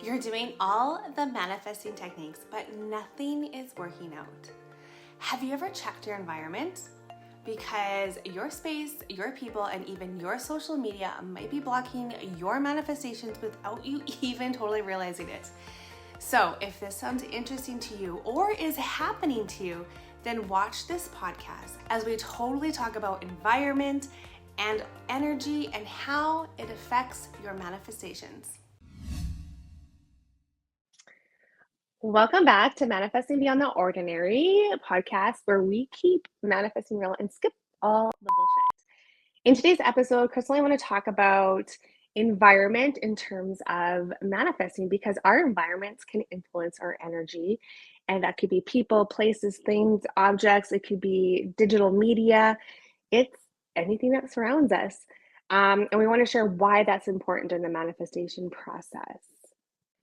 You're doing all the manifesting techniques, but nothing is working out. Have you ever checked your environment? Because your space, your people, and even your social media might be blocking your manifestations without you even totally realizing it. So, if this sounds interesting to you or is happening to you, then watch this podcast as we totally talk about environment and energy and how it affects your manifestations. Welcome back to Manifesting Beyond the Ordinary podcast, where we keep manifesting real and skip all the bullshit. In today's episode, Crystal and I want to talk about environment in terms of manifesting, because our environments can influence our energy. And that could be people, places, things, objects. It could be digital media. It's anything that surrounds us. And we want to share why that's important in the manifestation process.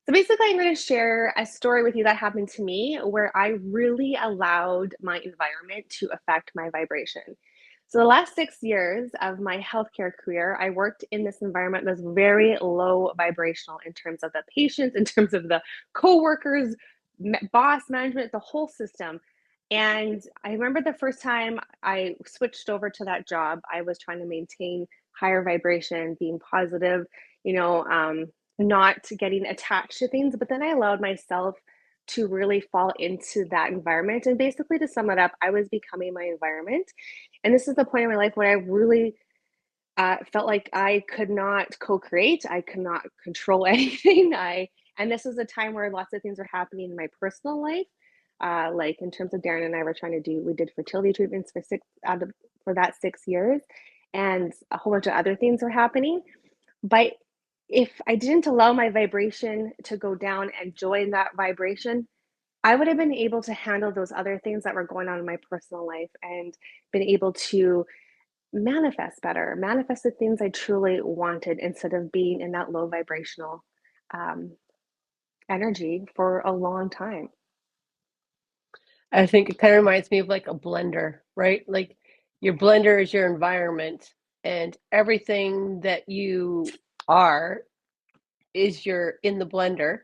So basically, I'm going to share a story with you that happened to me where I really allowed my environment to affect my vibration. So the last 6 years of my healthcare career, I worked in this environment that was very low vibrational in terms of the patients, in terms of the coworkers, boss management, the whole system. And I remember the first time I switched over to that job, I was trying to maintain higher vibration, being positive, you know, not getting attached to things. But then I allowed myself to really fall into that environment. And basically, to sum it up, I was becoming my environment. And this is the point in my life where I really felt like I could not co-create. I could not control anything. And this was a time where lots of things were happening in my personal life. Like in terms of Darren and I were trying to we did fertility treatments for that 6 years, and a whole bunch of other things were happening. But if I didn't allow my vibration to go down and join that vibration, I would have been able to handle those other things that were going on in my personal life and been able to manifest better, manifest the things I truly wanted instead of being in that low vibrational um, energy for a long time. I think it kind of reminds me of like a blender, right? Like your blender is your environment, and everything that you are is your in the blender.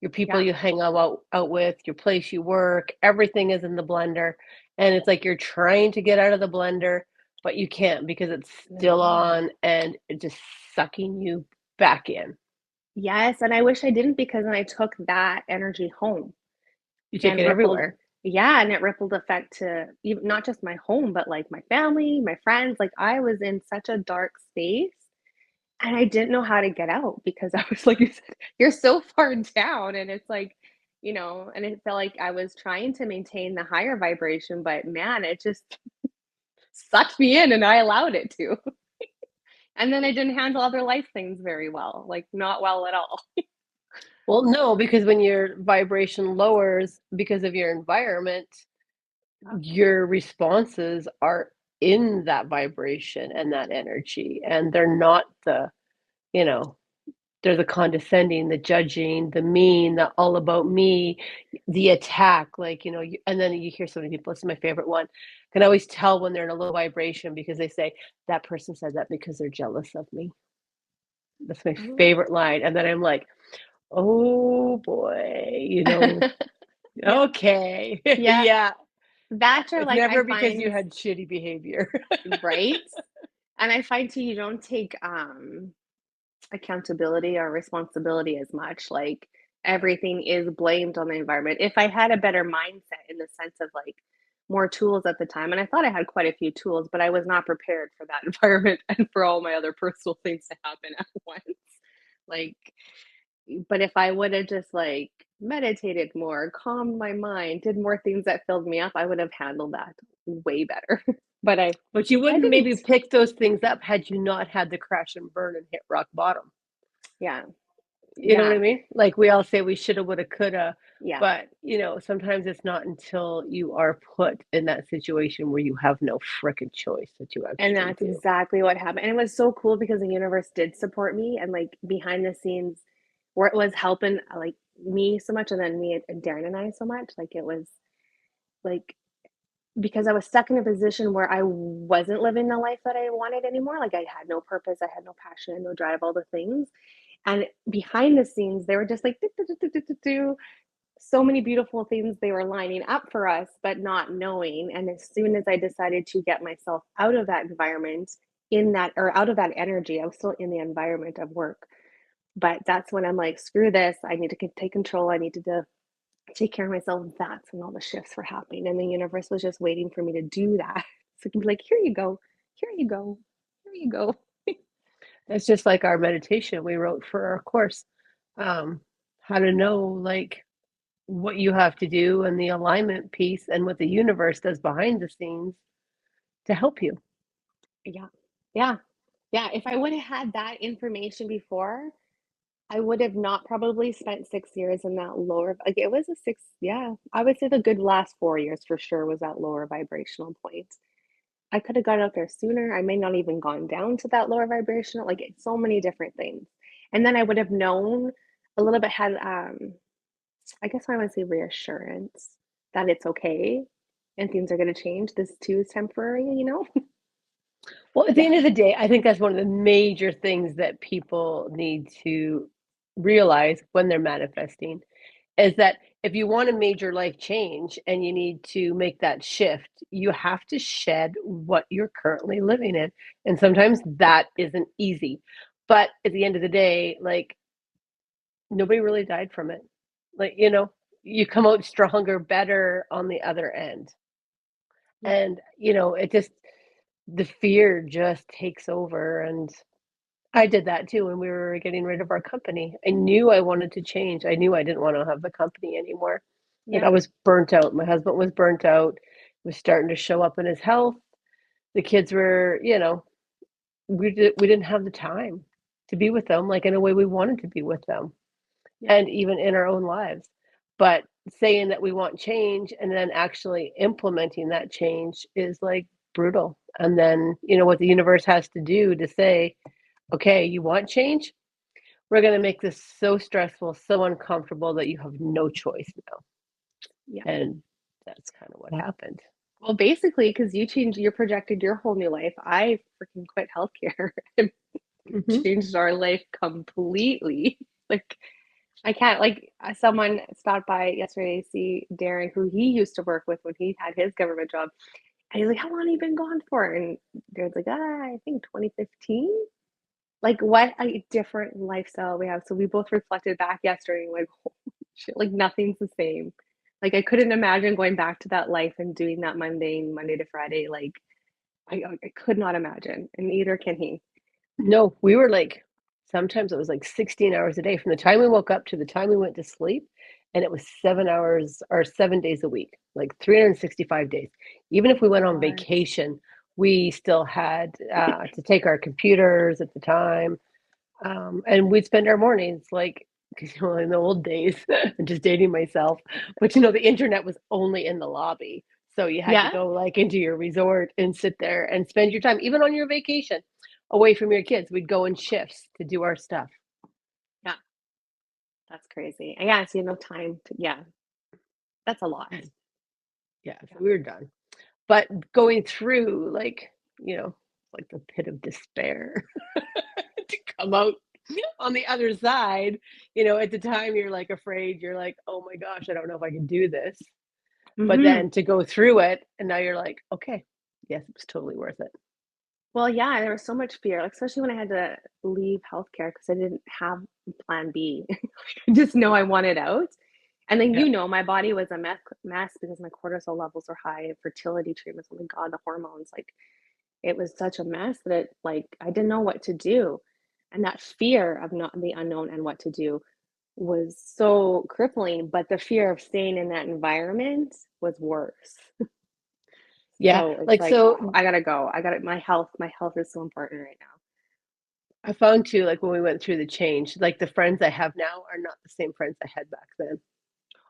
Your people Yeah. you hang out with, your place you work, everything is in the blender. And it's like you're trying to get out of the blender, but you can't because it's still on and it's just sucking you back in. Yes. And I wish I didn't, because then I took that energy home You take and it rippled. everywhere. Yeah. And it rippled effect to even not just my home, but like my family, my friends. Like I was in such a dark space. And I didn't know how to get out, because I was like you said, you're so far down, and it's like, and it felt like I was trying to maintain the higher vibration, but man, it just sucked me in and I allowed it to. And then I didn't handle other life things very well, like not well at all. Well, no, because when your vibration lowers because of your environment, your responses are in that vibration and that energy, and they're not you know they're the condescending, the judging, the mean, the all about me, the attack, and then you hear so many people. This is my favorite one. Can always tell when they're in a low vibration because they say that person said that because they're jealous of me. That's my favorite line. And then I'm like, oh boy, Yeah. okay. Yeah. Yeah. Yeah, That, or it's like I never because you find, had shitty behavior. right? And I find too, you don't take accountability or responsibility as much. Like everything is blamed on the environment. If I had a better mindset in the sense of like more tools at the time, and I thought I had quite a few tools, but I was not prepared for that environment and for all my other personal things to happen at once. Like, but if I would have just like meditated more, calmed my mind, did more things that filled me up, I would have handled that way better. But But you I wouldn't maybe didn't. pick those things up had you not had the crash and burn and hit rock bottom. Yeah. You know what Yeah. I mean? Like we all say we shoulda, woulda, coulda, Yeah. but sometimes it's not until you are put in that situation where you have no frickin' choice that you And actually that's do. exactly what happened. And it was so cool because the universe did support me, and like behind the scenes where it was helping like me so much, and then me and Darren and I so much. Like it was like, because I was stuck in a position where I wasn't living the life that I wanted anymore. Like I had no purpose, I had no passion, no drive, all the things. And behind the scenes, they were just like, so many beautiful things they were lining up for us, but not knowing. And as soon as I decided to get myself out of that environment, in that, or out of that energy, I was still in the environment of work. But that's when I'm like, screw this. I need to take control. I need to take care of myself. That's when all the shifts were happening. And the universe was just waiting for me to do that. So it can be like, here you go, here you go, here you go. It's just like our meditation we wrote for our course. Um, how to know like what you have to do and the alignment piece and what the universe does behind the scenes to help you. Yeah. Yeah. Yeah. If I would have had that information before, I would have not probably spent 6 years in that lower, like it was a six, yeah. I would say the good last 4 years for sure was that lower vibrational point. I could have got out there sooner. I may not even gone down to that lower vibrational, like it's so many different things. And then I would have known a little bit, had I guess I would say reassurance that it's okay and things are going to change. This too is temporary, you know? Well, at the Yeah. end of the day, I think that's one of the major things that people need to realize when they're manifesting is that if you want a major life change and you need to make that shift, you have to shed what you're currently living in. And sometimes that isn't easy. But at the end of the day, like nobody really died from it. Like, you come out stronger, better on the other end. Yeah. And, it just, the fear just takes over. And I did that too when we were getting rid of our company. I knew I wanted to change. I knew I didn't want to have the company anymore. Like Yeah. I was burnt out. My husband was burnt out. It was starting to show up in his health. The kids were, we didn't have the time to be with them like in a way we wanted to be with them, Yeah. and even in our own lives. But saying that we want change and then actually implementing that change is like brutal. And then, what the universe has to do to say, okay, you want change? We're going to make this so stressful, so uncomfortable that you have no choice now. Yeah. And that's kind of what happened. Well, basically, because you projected your whole new life. I freaking quit healthcare and Hmm. changed our life completely. Like, I can't, like, someone stopped by yesterday to see Darren, who he used to work with when he had his government job. And he's like, how long have you been gone for? And Darren's like, I think 2015. Like, what a different lifestyle we have. So we both reflected back yesterday and like, holy shit, like nothing's the same. Like I couldn't imagine going back to that life and doing that mundane Monday to Friday. Like I could not imagine, and neither can he. No, we were like, sometimes it was like 16 hours a day from the time we woke up to the time we went to sleep. And it was 7 hours or 7 days a week, like 365 days. Even if we went on What? vacation, we still had to take our computers at the time. And we'd spend our mornings like, because in the old days, I'm just dating myself, but the internet was only in the lobby. So you had to Yeah, go like into your resort and sit there and spend your time, even on your vacation, away from your kids. We'd go in shifts to do our stuff. yeah, that's crazy. Yeah, so you have no time to. Yeah, that's a lot. And yeah, so Yeah. we were done. But going through like the pit of despair to come out on the other side, at the time you're like afraid, you're like, oh my gosh, I don't know if I can do this. But Hmm. then to go through it, and now you're like, okay, yes, it was totally worth it. Well, yeah, there was so much fear, like especially when I had to leave healthcare because I didn't have plan B. I just know I wanted out. And then, Yeah. my body was a mess because my cortisol levels were high, fertility treatments, oh my God, the hormones, like it was such a mess that like I didn't know what to do. And that fear of not the unknown and what to do was so crippling, but the fear of staying in that environment was worse. Yeah. So it's Like, like, so I gotta go. My health is so important right now. I found too, like when we went through the change, like the friends I have now are not the same friends I had back then.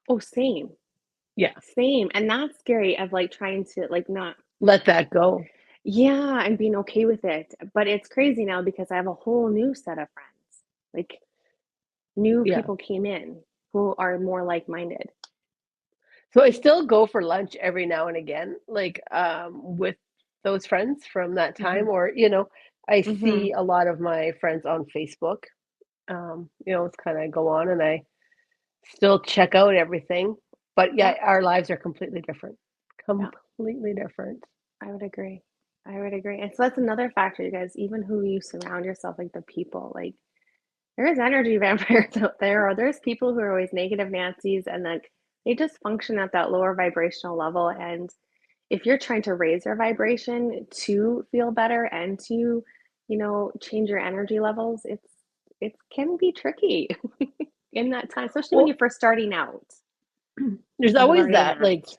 Oh, same. Yeah. Same. And that's scary of like trying to like not, Let that go. yeah, and being okay with it. But it's crazy now because I have a whole new set of friends. Like new Yeah. people came in who are more like-minded. So I still go for lunch every now and again, like with those friends from that Hmm. time, or I Hmm. see a lot of my friends on Facebook. It's kind of go on and I still check out everything. But yeah, Yeah. our lives are completely different. Yeah. Completely different. I would agree. I would agree. And so that's another factor, you guys, even who you surround yourself, like the people, like there is energy vampires out there, or there's people who are always negative Nancy's and like they just function at that lower vibrational level. And if you're trying to raise your vibration to feel better and to, change your energy levels, it can be tricky in that time, especially when Well, you're first starting out there's and you've always already that, like, amassed.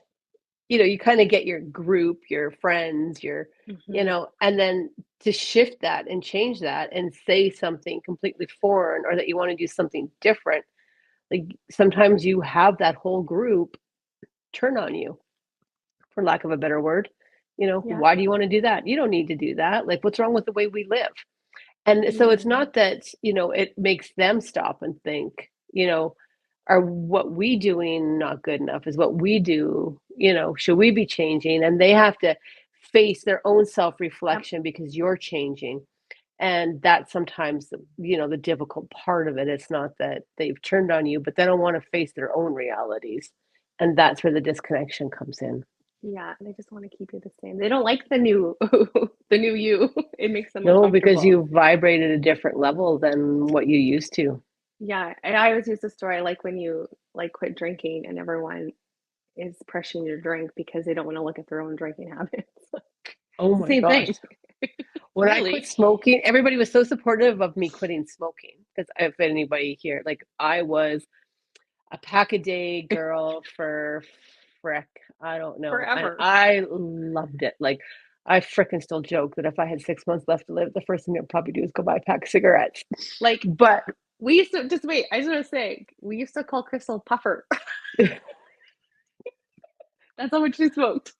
you kind of get your group, your friends, Hmm. and then to shift that and change that and say something completely foreign or that you want to do something different. Like sometimes you have that whole group turn on you, for lack of a better word. Yeah. Why do you want to do that? You don't need to do that. Like, what's wrong with the way we live? And so it's Mm. not that, it makes them stop and think, are what we doing not good enough? Is what we do, should we be changing? And they have to face their own Yep. self-reflection because you're changing. And that's sometimes the difficult part of it. It's not that they've turned on you, but they don't want to face their own realities. And that's where the disconnection comes in. Yeah, they just want to keep you the same. They don't like the new the new you. It makes them No, because uncomfortable. you vibrate at a different level than what you used to. Yeah, and I always use the story like when you like quit drinking and everyone is pressuring you to drink because they don't want to look at their own drinking habits. Oh It's the my same gosh. thing. When I quit Really. smoking, everybody was so supportive of me quitting smoking. Because if anybody here, like I was a pack a day girl for frick, I don't know. And Forever. I loved it. Like I frickin' still joke that if I had 6 months left to live, the first thing I'd probably do is go buy a pack of cigarettes. Like But we used to just wait, I just want to say we used to call Crystal Puffer. That's how much she smoked.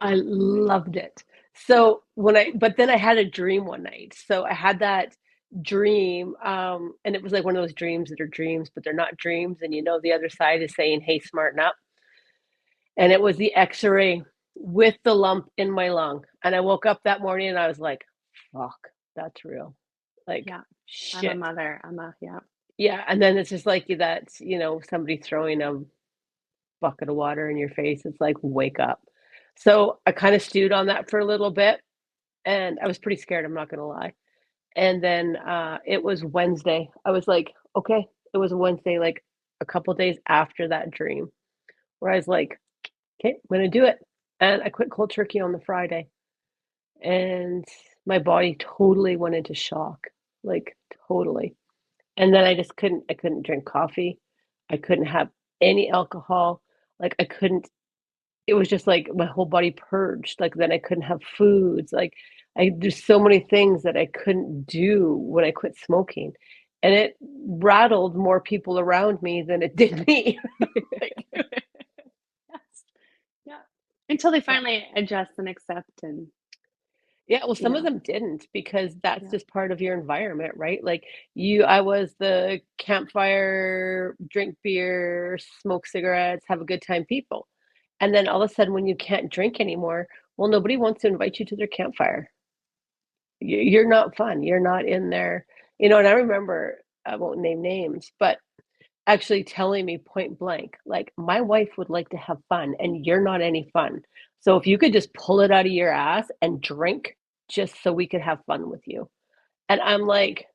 I loved it. So but then I had a dream one night. So I had that dream, and it was like one of those dreams that are dreams, but they're not dreams. And the other side is saying, "Hey, smarten up." And it was the X-ray with the lump in my lung. And I woke up that morning and I was like, "Fuck, that's real." Like, Yeah. I'm a shit. mother. Yeah. Yeah. And then it's just like that, somebody throwing a bucket of water in your face. It's like, wake up. So I kind of stewed on that for a little bit and I was pretty scared, I'm not gonna lie. And then it was Wednesday. I was like, okay, it was Wednesday, like a couple days after that dream, where I was like, okay, I'm gonna do it. And I quit cold turkey on the Friday, and my body totally went into shock, like totally. And then I couldn't drink coffee. I couldn't have any alcohol. Like I couldn't it was just like my whole body purged. Like then I couldn't have foods. Like there's so many things that I couldn't do when I quit smoking. And it rattled more people around me than it did me. Like, Yes. Yeah. Until they yeah. finally adjust and accept and, Yeah, well, you some of know, them didn't because that's yeah. just part of your environment, right? Like I was the campfire, drink beer, smoke cigarettes, have a good time people. And then all of a sudden, when you can't drink anymore, well, nobody wants to invite you to their campfire. You're not fun. You're not in there. And I remember, I won't name names, but actually telling me point blank, like, my wife would like to have fun and you're not any fun. So if you could just pull it out of your ass and drink just so we could have fun with you. And I'm like,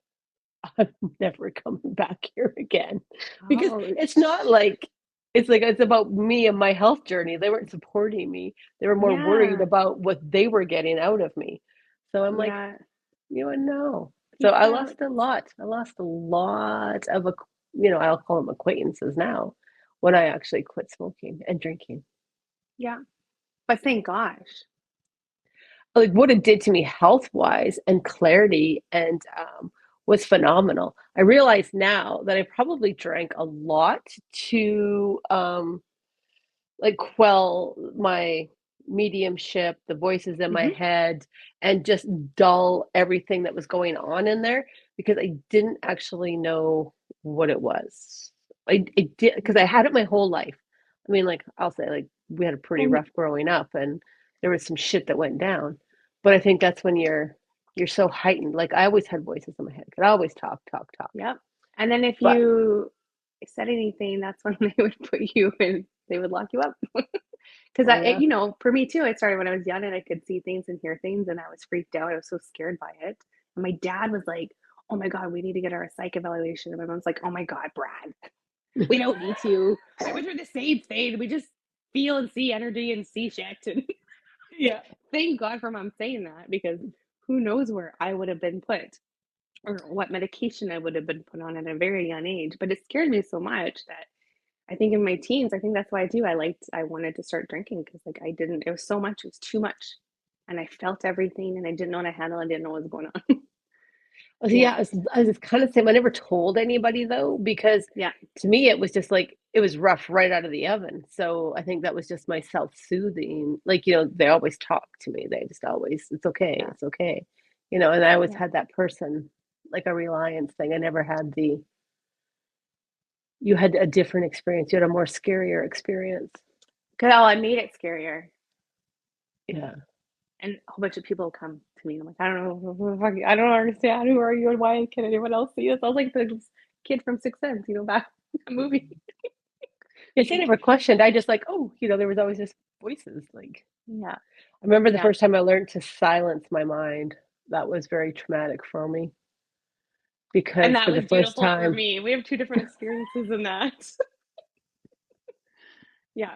I'm never coming back here again because it's Ouch. not like, it's about me and my health journey. They weren't supporting me. They were more worried Yeah. about what they were getting out of me. So I'm like, Yeah. no. So Peace out. I lost a lot of, I'll call them acquaintances now when I actually quit smoking and drinking. Yeah. But thank gosh. Like what it did to me health wise and clarity and was phenomenal. I realize now that I probably drank a lot to like quell my mediumship, the voices in my Hmm. head, and just dull everything that was going on in there because I didn't actually know what it was. I did because I had it my whole life. I mean, like I'll say, like we had a pretty Well, rough growing up, and there was some shit that went down. But I think that's when you're so heightened. Like I always had voices in my head. Could always talk, talk, talk. yep. And then if But you said anything, that's when they would put you in, they would lock you up. Because oh yeah. for me too, it started when I was young and I could see things and hear things and I was freaked out. I was so scared by it. And my dad was like, oh my God, we need to get our psych evaluation. And my mom's like, oh my God, Brad, we don't need to. I went through the same thing. We just feel and see energy and see shit. And Yeah. thank God for mom saying that, because who knows where I would have been put or what medication I would have been put on at a very young age. But it scared me so much that I think in my teens, I think that's why I wanted to start drinking, because like it was so much, it was too much. And I felt everything and I didn't know how to handle it. I didn't know what was going on. Well, Yeah. yeah, I was kind of same. I never told anybody though, because Yeah. to me it was just like it was rough right out of the oven. So I think that was just my self-soothing. Like, they always talk to me. They just always, it's okay, Yeah. it's okay. And I always Yeah. had that person, like a reliance thing. I never had you had a different experience. You had a more scarier experience. Because I made it scarier. Yeah. And a whole bunch of people come to me. And I'm like, I don't know. I don't understand. Who are you and why can anyone else see this? I was like the kid from Sixth Sense, back in the movie. Yes, I never questioned. I just like, oh, there was always just voices. Like, Yeah. I remember the Yeah. first time I learned to silence my mind. That was very traumatic for me And because that for the was first beautiful for time, me. We have two different experiences in that. Yeah.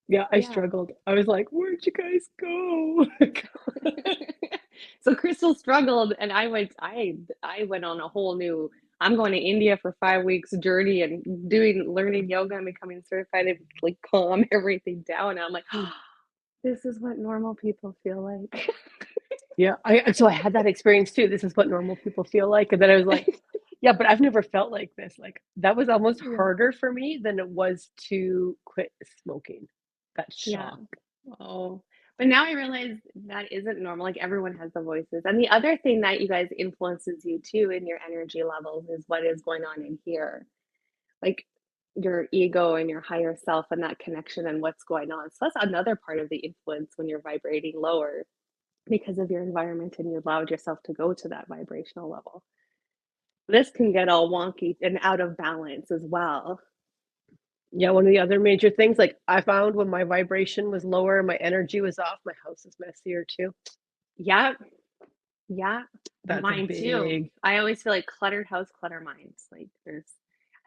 yeah, I Yeah. struggled. I was like, where'd you guys go? So Crystal struggled, and I went on a whole new. I'm going to India for 5 weeks journey and learning yoga and becoming certified to like calm everything down. And I'm like, oh, this is what normal people feel like. Yeah, so I had that experience too. This is what normal people feel like. And then I was like, yeah, but I've never felt like this. Like that was almost Yeah. harder for me than it was to quit smoking. That Yeah. shock. Oh, but now I realize that isn't normal. Like everyone has the voices. And the other thing that you guys influences you too in your energy levels is what is going on in here. Like your ego and your higher self and that connection and what's going on. So that's another part of the influence when you're vibrating lower because of your environment and you allowed yourself to go to that vibrational level. This can get all wonky and out of balance as well. Yeah, one of the other major things, like I found when my vibration was lower, my energy was off, my house is messier too. Yeah. Yeah. That's a Mine too. big, I always feel like cluttered house, clutter minds. Like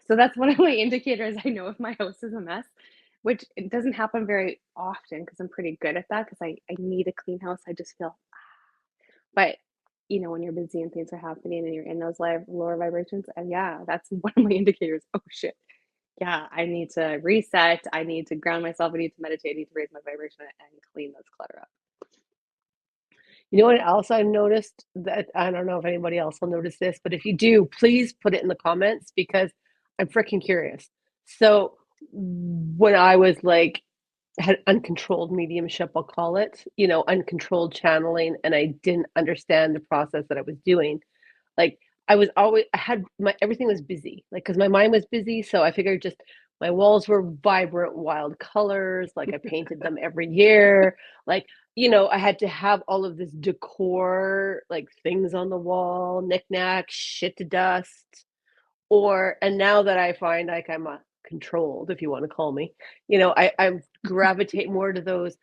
so that's one of my indicators. I know if my house is a mess, which it doesn't happen very often because I'm pretty good at that because I need a clean house. I just feel, but when you're busy and things are happening and you're in those lower vibrations, and yeah, that's one of my indicators. Oh shit. Yeah, I need to reset. I need to ground myself. I need to meditate. I need to raise my vibration and clean this clutter up. you know what else I've noticed that I don't know if anybody else will notice this, but if you do, please put it in the comments because I'm freaking curious. So when I was like had uncontrolled mediumship, I'll call it, uncontrolled channeling, and I didn't understand the process that I was doing. Like I had everything was busy, like because my mind was busy. So I figured just my walls were vibrant, wild colors. Like I painted them every year. Like, I had to have all of this decor, like things on the wall, knickknacks, shit to dust. And now that I find like I'm a controlled, if you want to call me, I gravitate more to those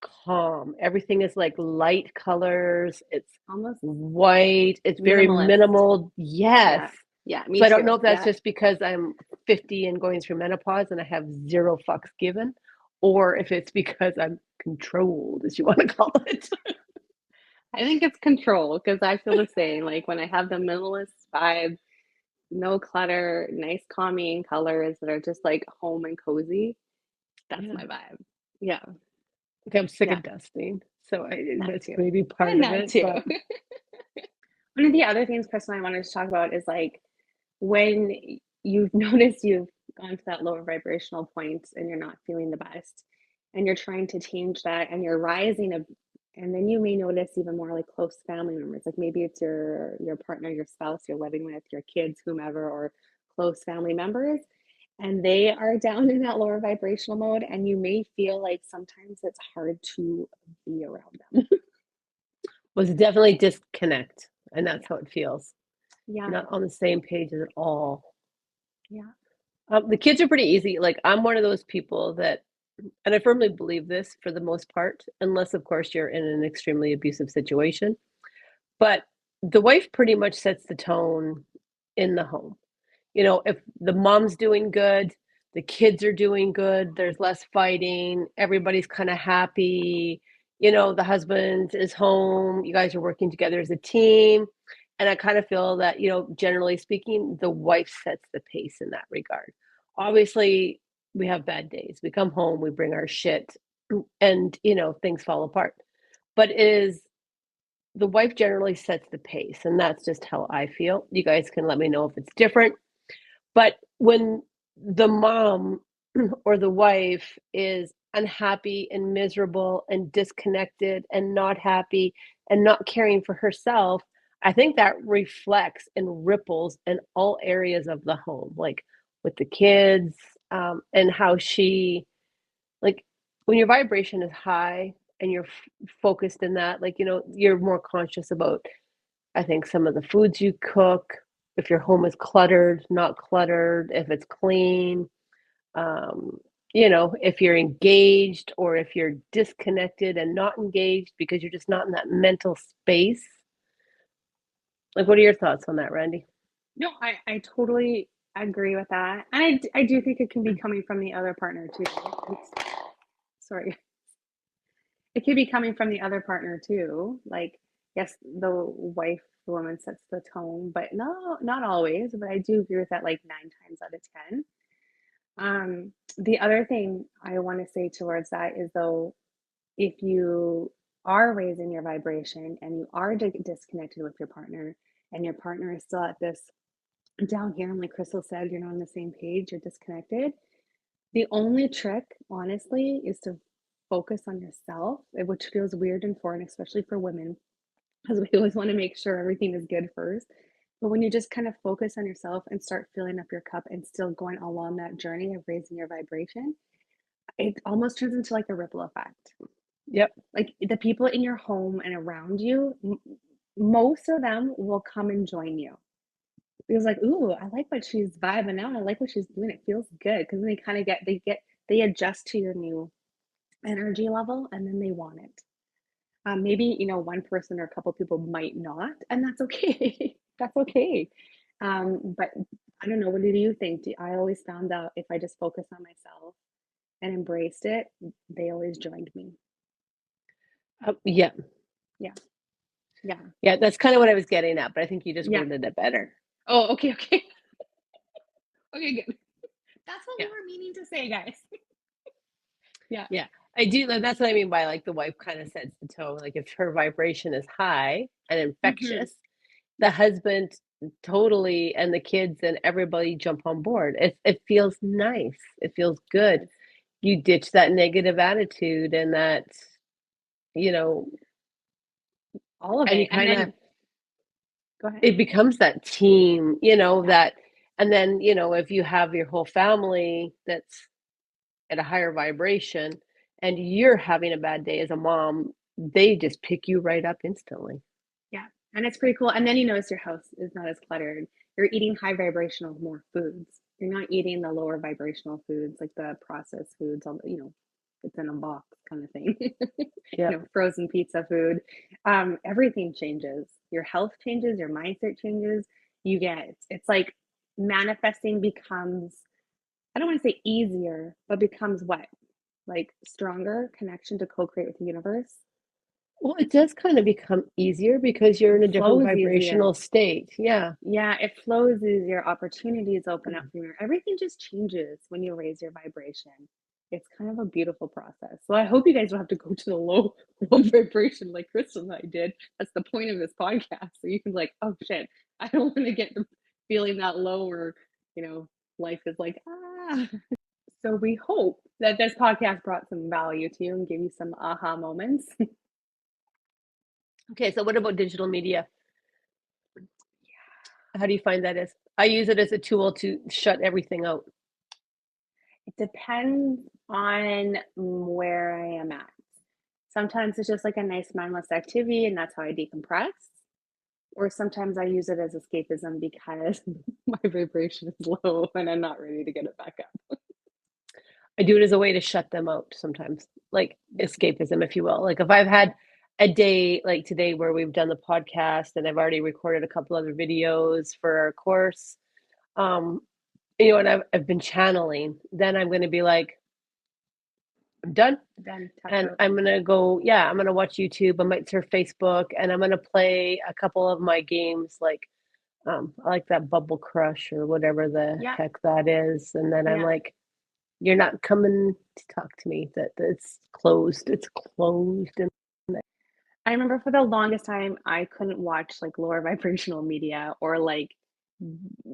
calm. Everything is like light colors. It's Almost white. It's very minimalist. minimal. Yes. Yeah. Yeah, So me I don't know too. if that's Yeah. just because I'm 50 and going through menopause and I have zero fucks given, or if it's because I'm controlled, as you want to call it. I think it's control because I feel the same. Like when I have the minimalist vibe, no clutter, nice calming colors that are just like home and cozy. That's Yeah. my vibe. Yeah. Okay, I'm sick Yeah. of dusting. So That that's too. maybe part And of that it. too. But One of the other things, Kristen, I wanted to talk about is like when you've noticed you've gone to that lower vibrational point and you're not feeling the best and you're trying to change that and you're rising and then you may notice even more like close family members, like maybe it's your partner, your spouse you're living with, your kids, whomever, or close family members, and they are down in that lower vibrational mode and you may feel like sometimes it's hard to be around them. was definitely disconnect. And that's Yeah. how it feels. Yeah. You're not on the same page at all. Yeah. The kids are pretty easy. Like I'm one of those people that, and I firmly believe this for the most part, unless of course you're in an extremely abusive situation. But the wife pretty much sets the tone in the home. If the mom's doing good, the kids are doing good, there's less fighting, everybody's kind of happy, the husband is home, you guys are working together as a team. And I kind of feel that, generally speaking, the wife sets the pace in that regard. Obviously, we have bad days. We come home, we bring our shit, and, things fall apart. But it is the wife generally sets the pace, and that's just how I feel. You guys can let me know if it's different. But when the mom or the wife is unhappy and miserable and disconnected and not happy and not caring for herself, I think that reflects and ripples in all areas of the home, like with the kids, and how she, like, when your vibration is high and you're focused in that, like, you're more conscious about, I think, some of the foods you cook, if your home is cluttered, not cluttered, if it's clean, um, if you're engaged or if you're disconnected and not engaged because you're just not in that mental space. Like, what are your thoughts on that, Randy? No, I totally agree with that. And I do think it can be coming from the other partner too. Sorry. It could be coming from the other partner too. Like, yes, the wife, the woman sets the tone, but no, not always. But I do agree with that like 9 times out of 10. The other thing I want to say towards that is though, if you are raising your vibration and you are disconnected with your partner and your partner is still at this down here, and like Crystal said, you're not on the same page, you're disconnected. The only trick, honestly, is to focus on yourself, which feels weird and foreign, especially for women, because we always want to make sure everything is good first. But when you just kind of focus on yourself and start filling up your cup and still going along that journey of raising your vibration, it almost turns into like a ripple effect. Yep. Like the people in your home and around you, most of them will come and join you. Because like, ooh, I like what she's vibing out. I like what she's doing. It feels good because they kind of they adjust to your new energy level and then they want it. Maybe, one person or a couple people might not, and that's okay. That's okay. But I don't know. What do you think? I always found out if I just focus on myself and embraced it, they always joined me. Yeah. Yeah. Yeah. Yeah. That's kind of what I was getting at, but I think you just Yeah. worded it better. Oh, okay. Okay. Okay, good. That's what we Yeah. were meaning to say, guys. Yeah. Yeah. I do. And that's what I mean by like the wife kind of sets the tone. Like if her vibration is high and infectious, the husband totally and the kids and everybody jump on board. It feels nice. It feels good. Yes. You ditch that negative attitude and that, you know, All of and you it. And kind of, then go ahead. it becomes that team, Yeah. that, and then, if you have your whole family that's at a higher vibration and you're having a bad day as a mom, they just pick you right up instantly. Yeah. And it's pretty cool. And then you notice your house is not as cluttered. You're eating high vibrational more foods. You're not eating the lower vibrational foods like the processed foods, all it's in a box kind of thing. Yeah. Frozen pizza food. Everything changes. Your health changes, your mindset changes. It's like manifesting becomes, I don't want to say easier, but becomes what? Like stronger connection to co-create with the universe. Well, it does kind of become easier because you're It in a different flows easier. vibrational state. Yeah. Yeah, it flows easier. Opportunities open up for you. Everything just changes when you raise your vibration. It's kind of a beautiful process. So I hope you guys don't have to go to the low, low vibration like Crystal and I did. That's the point of this podcast. So you can be like, oh shit, I don't want to get feeling that low where, life is like, ah. So we hope that this podcast brought some value to you and gave you some aha moments. Okay. So what about digital media? How do you find that is? I use it as a tool to shut everything out. It depends on where I am at. Sometimes it's just like a nice mindless activity, and that's how I decompress. Or sometimes I use it as escapism because my vibration is low and I'm not ready to get it back up. I do it as a way to shut them out sometimes, like escapism, if you will. Like if I've had a day like today where we've done the podcast and I've already recorded a couple other videos for our course, and I've been channeling, then I'm going to be like, I'm done. Then And I'm going to go, I'm going to watch YouTube. I might surf Facebook and I'm going to play a couple of my games. Like, I like that Bubble Crush or whatever the heck that is. And then I'm like, you're not coming to talk to me. That it's closed. It's closed. And I remember for the longest time, I couldn't watch like lower vibrational media or like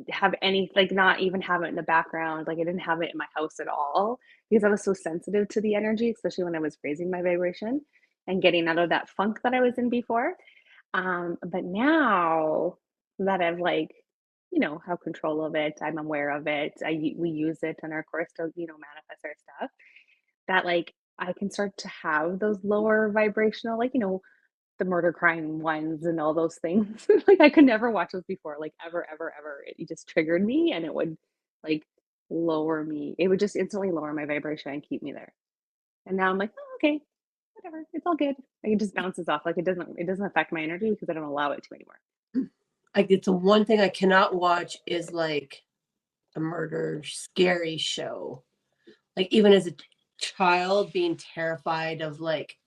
have any, like not even have it in the background. Like I didn't have it in my house at all because I was so sensitive to the energy, especially when I was raising my vibration and getting out of that funk that I was in before. But now that I've like, have control of it, I'm aware of it. We use it in our course to, manifest our stuff. That like I can start to have those lower vibrational, like, the murder crime ones and all those things. Like I could never watch those before, like ever, ever, ever. It just triggered me and it would like lower me. It would just instantly lower my vibration and keep me there. And now I'm like, oh, okay, whatever. It's all good. Like it just bounces off. Like it doesn't affect my energy because I don't allow it to anymore. Like it's the one thing I cannot watch is like a murder scary show. Like even as a child being terrified of like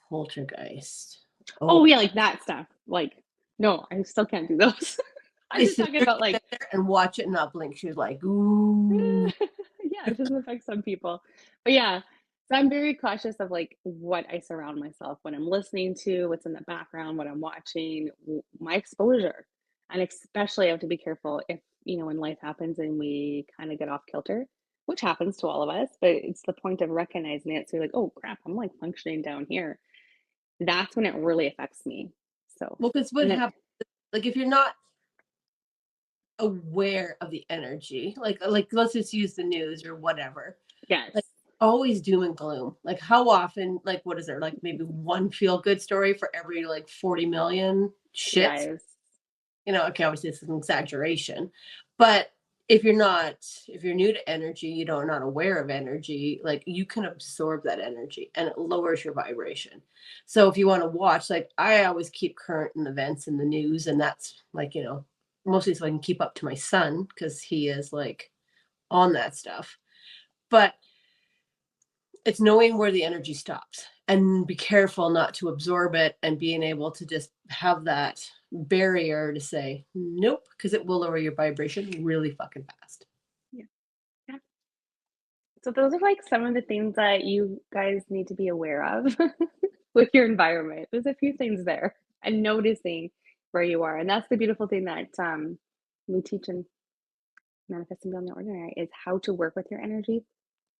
poltergeist. Oh yeah, like that stuff. Like, no, I still can't do those. I'm just talking about like and watch it and not blink. She was like, ooh. Yeah, it doesn't affect some people. But yeah, so I'm very cautious of like what I surround myself when I'm listening to, what's in the background, what I'm watching, my exposure. And especially I have to be careful if, when life happens and we kind of get off kilter, which happens to all of us, but it's the point of recognizing it. So you're like, oh crap, I'm like functioning down here. That's when it really affects me. So, well, because what happens, like if you're not aware of the energy, like let's just use the news or whatever. Yes. Like always doom and gloom. Like how often, like what is there? Like maybe one feel good story for every like 40 million shit. Yes. Okay, obviously this is an exaggeration, but if you're new to energy, you're not aware of energy, like you can absorb that energy and it lowers your vibration. So if you want to watch, like I always keep current in events in the news, and that's like, mostly so I can keep up to my son because he is like on that stuff. But it's knowing where the energy stops and be careful not to absorb it and being able to just have that barrier to say nope, because it will lower your vibration really fucking fast. Yeah. So those are like some of the things that you guys need to be aware of with your environment. There's a few things there and noticing where you are. And that's the beautiful thing that we teach in Manifesting Beyond the Ordinary is how to work with your energy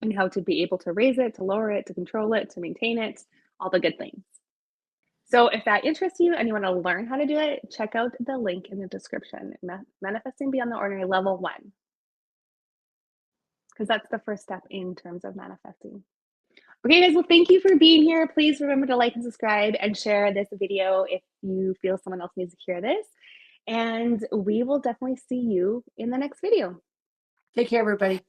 and how to be able to raise it, to lower it, to control it, to maintain it, all the good things. So if that interests you and you want to learn how to do it, check out the link in the description, Manifesting Beyond the Ordinary Level 1. Because that's the first step in terms of manifesting. Okay, guys, well, thank you for being here. Please remember to like and subscribe and share this video if you feel someone else needs to hear this. And we will definitely see you in the next video. Take care, everybody.